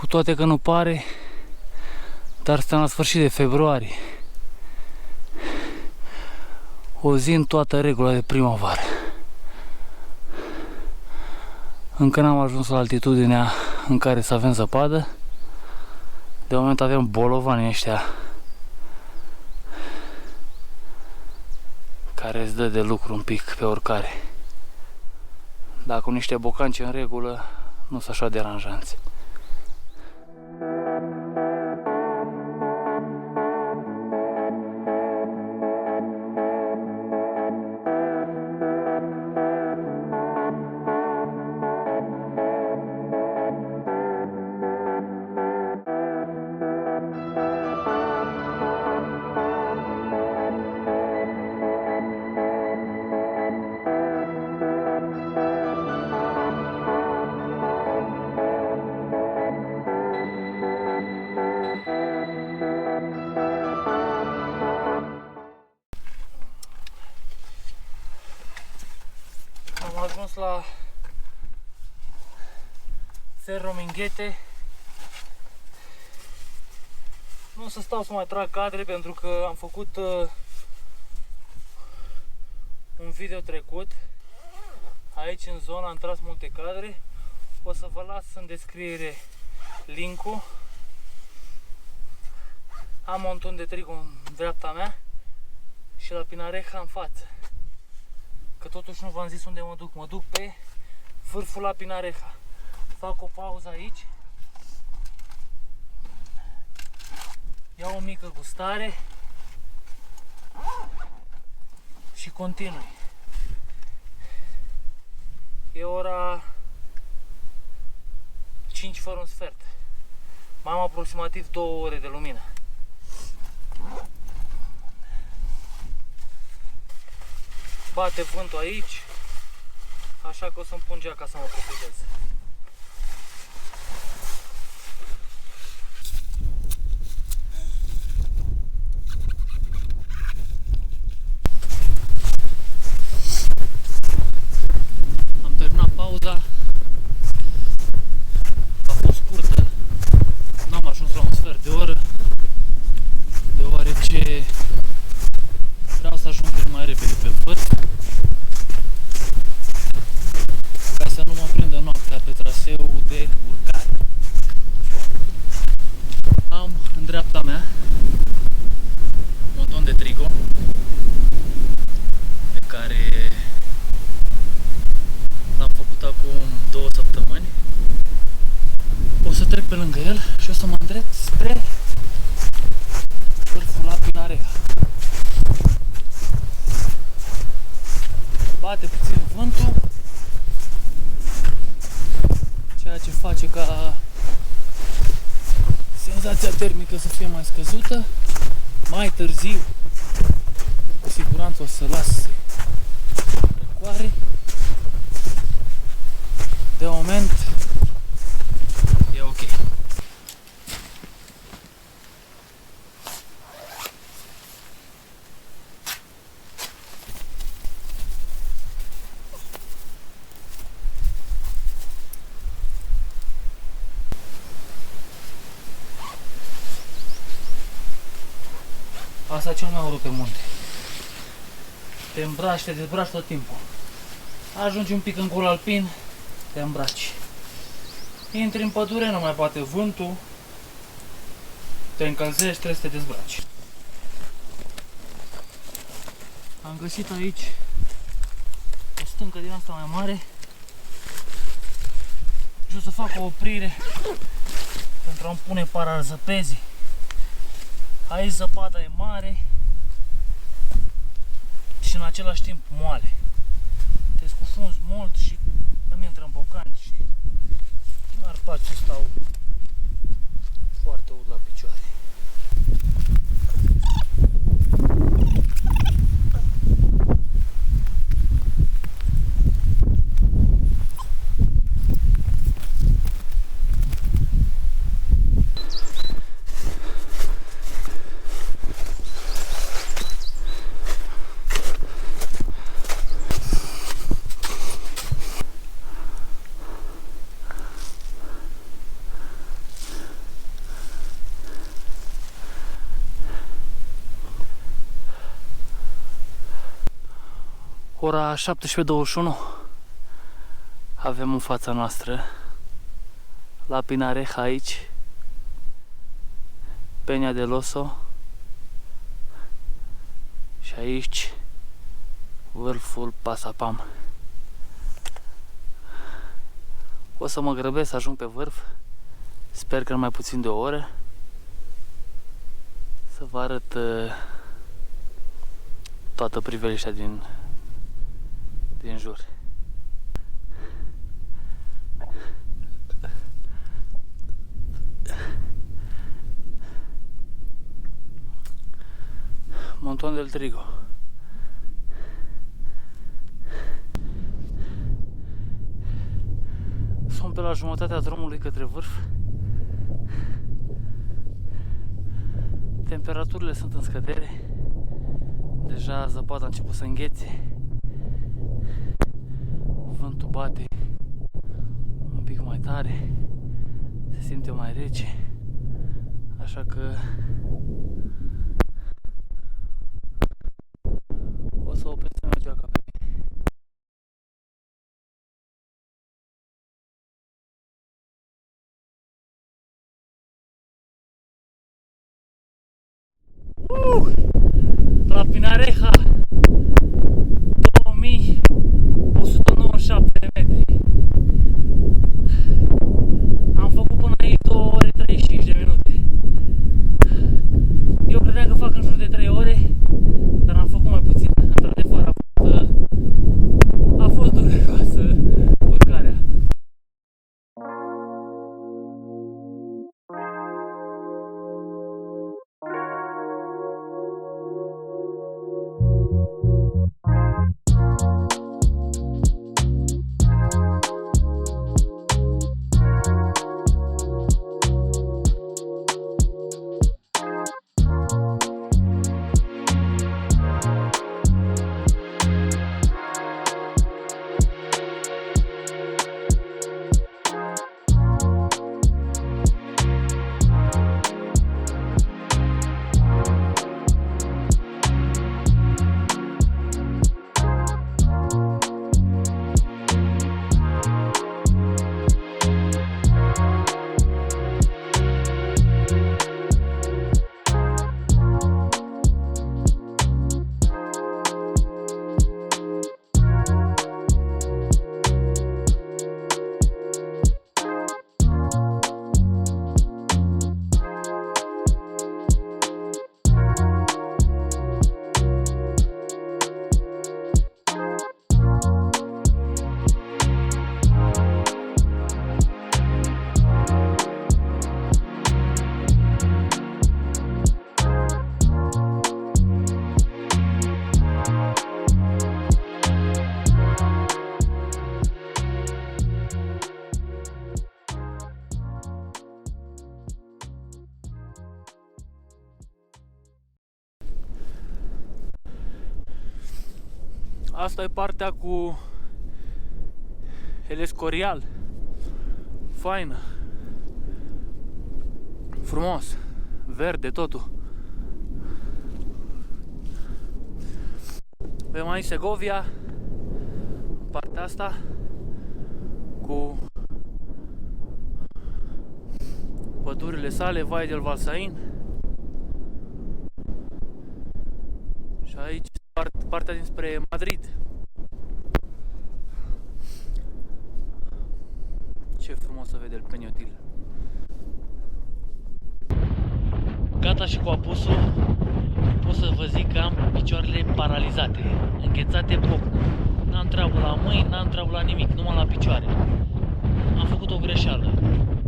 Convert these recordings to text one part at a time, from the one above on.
Cu toate că nu pare, dar suntem la sfârșit de februarie. O zi în toată regula de primăvară. Încă n-am ajuns la altitudinea în care să avem zăpadă. De moment avem bolovani ăștia care îți dă de lucru un pic pe oricare. Dar cu niște bocanci în regulă, nu sunt așa deranjanți. Am ajuns la Cerro Minghete. Nu o să stau să mai trag cadre pentru că am făcut un video trecut aici în zona, am tras multe cadre. O să vă las în descriere link-ul. Am un ton de trigo în dreapta mea și la Pinareja în față. Că totuși nu v-am zis unde mă duc. Mă duc pe vârful la Pinareja. Fac o pauză aici. Iau o mică gustare și continui. E ora 5 fără un sfert. Mai am aproximativ 2 ore de lumină. Bate vântul aici, așa că o să-mi pun geaca să mă protejez. Am terminat pauza. A fost scurtă. N-am ajuns la un sfert de oră, deoarece vreau să ajung cât mai repede pe vârf, ca să nu mă prindă noaptea pe traseul de urcare. Am în dreapta mea un ton de trigo pe care l-am făcut acum 2 săptămâni. O să trec pe lângă el și o să mă îndrept spre vârful la Pinareja. Bate puțin vântul, ceea ce face ca senzația termică să fie mai scăzută. Mai târziu, cu siguranță o să las răcoare. De moment e ok. Asta e cel mai urât pe munte. Te îmbraci, te dezbraci tot timpul. Ajungi un pic în col alpin, te îmbraci. Intri în pădure, nu mai bate vântul, te încălzești, trebuie să te dezbraci. Am găsit aici o stâncă din asta mai mare și o să fac o oprire pentru a-mi pune pararzăpezii. Aici zăpada e mare și în același timp moale. Te scufunzi mult și îmi intră în bocani și n-ar place să stau foarte ud la picioare. Ora 17:21 avem în fața noastră la Pinareja aici Peña del Oso și aici vârful Pasapam. O să mă grăbesc să ajung pe vârf, sper că în mai puțin de o oră, să vă arăt toată priveliștea din jur. Montón del Trigo. Sunt pe la jumătatea drumului către vârf. Temperaturile sunt în scădere. Deja zăpada a început să înghețe. Vântul bate un pic mai tare. Se simte mai rece. Așa că o să opresc să merg geaca pe mine. La Pinareja 2197 de metri. Am făcut până aici 2 ore 35 de minute. Eu credeam că fac în jur de 3 ore, dar am făcut mai puțin. Într-adevăr, a fost dureroasă urcarea. Asta e partea cu El Escorial. Faină. Frumos. Verde totul. Avem aici Segovia, în partea asta, cu pădurile sale, Valle del Valsain. Și aici partea dinspre Madrid. Ce frumos să vede el Peñotil. Gata și cu apusul. Pot să vă zic că am picioarele paralizate, înghețate bloc. N-am treabă la mâini, n-am treabă la nimic, numai la picioare. Am făcut o greșeală.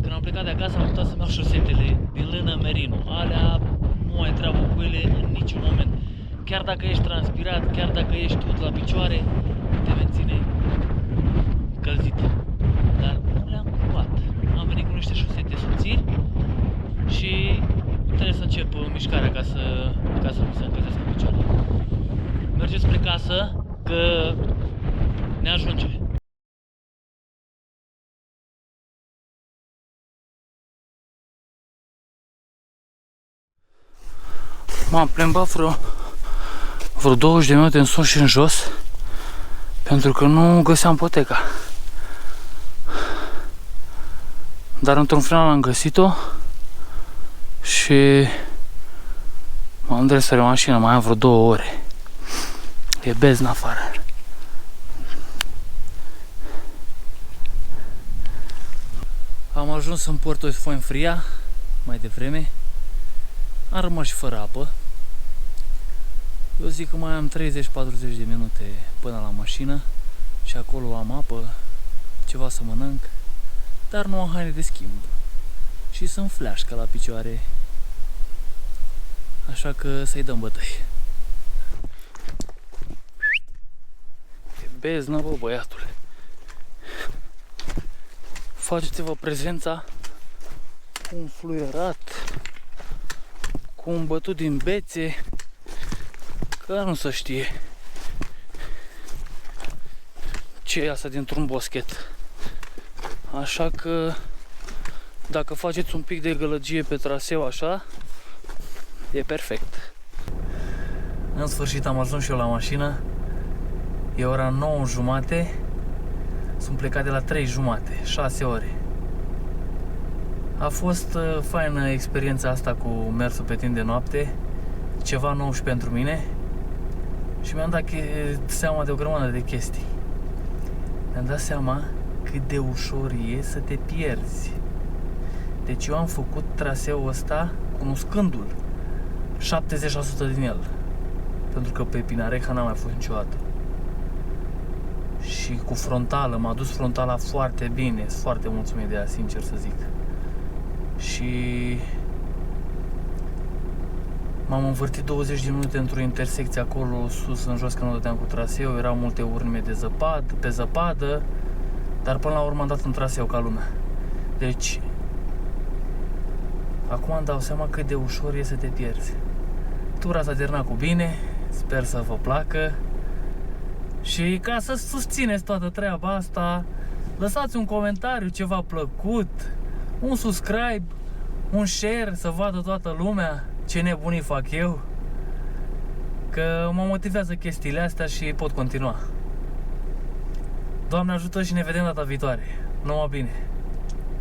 Când am plecat de acasă am uitat să-mi iau șosetele din lână merino. Alea nu ai treabă cu ele în niciun moment. Chiar dacă ești transpirat, chiar dacă ești ud la picioare, te menține călzit. Dar nu le-am luat. Am venit cu niște șosete subțiri și trebuie să încep mișcarea ca să nu se încălzească picioarele. Mergeți spre casă, că ne ajunge. M-am plimbat vreo 20 de minute în sus și în jos pentru că nu găseam poteca. Dar într-un final am găsit-o și m-am dus spre mașină, mai am vreo 2 ore. E beznă afară. Am ajuns în Puerto Fuenfría mai devreme. Am rămas și fără apă. Eu zic că mai am 30-40 de minute până la mașină și acolo am apă, ceva să mănânc, dar nu am haine de schimb și sunt fleașcă la picioare, așa că să-i dăm bătăi. E beznă, bă, băiatule. Faceți-vă prezența cu un fluierat, cu un bătut din bețe, că nu se știe ce e asta dintr-un boschet. Așa că dacă faceți un pic de gălăgie pe traseu așa, e perfect. În sfârșit am ajuns și eu la mașină. E ora 9:30. Sunt plecat de la 3:30, 6 ore. A fost faină experiența asta cu mersul pe timp de noapte, ceva nou și pentru mine. Și mi-am dat seama de o grămadă de chestii. Mi-am dat seama cât de ușor e să te pierzi. Deci eu am făcut traseul ăsta cunoscându-l, 70% din el. Pentru că pe Pinareja n-am mai fost niciodată. Și cu frontală, m-a dus frontala foarte bine, sunt foarte mulțumit de ea, sincer să zic. Și m-am învârtit 20 de minute într-o intersecție acolo sus în jos, că nu dădeam cu traseu, erau multe urme de zăpadă, pe zăpadă, dar până la urmă am dat în traseu ca lumea. Deci acum îmi dau seama cât de ușor e să te pierzi. Tura s-a terminat cu bine, sper să vă placă. Și ca să susțineți toată treaba asta, lăsați un comentariu ce v-a plăcut, un subscribe, un share, să vadă toată lumea ce nebunii fac eu, că mă motivează chestiile astea și pot continua. Doamne ajută și ne vedem data viitoare. Numai bine!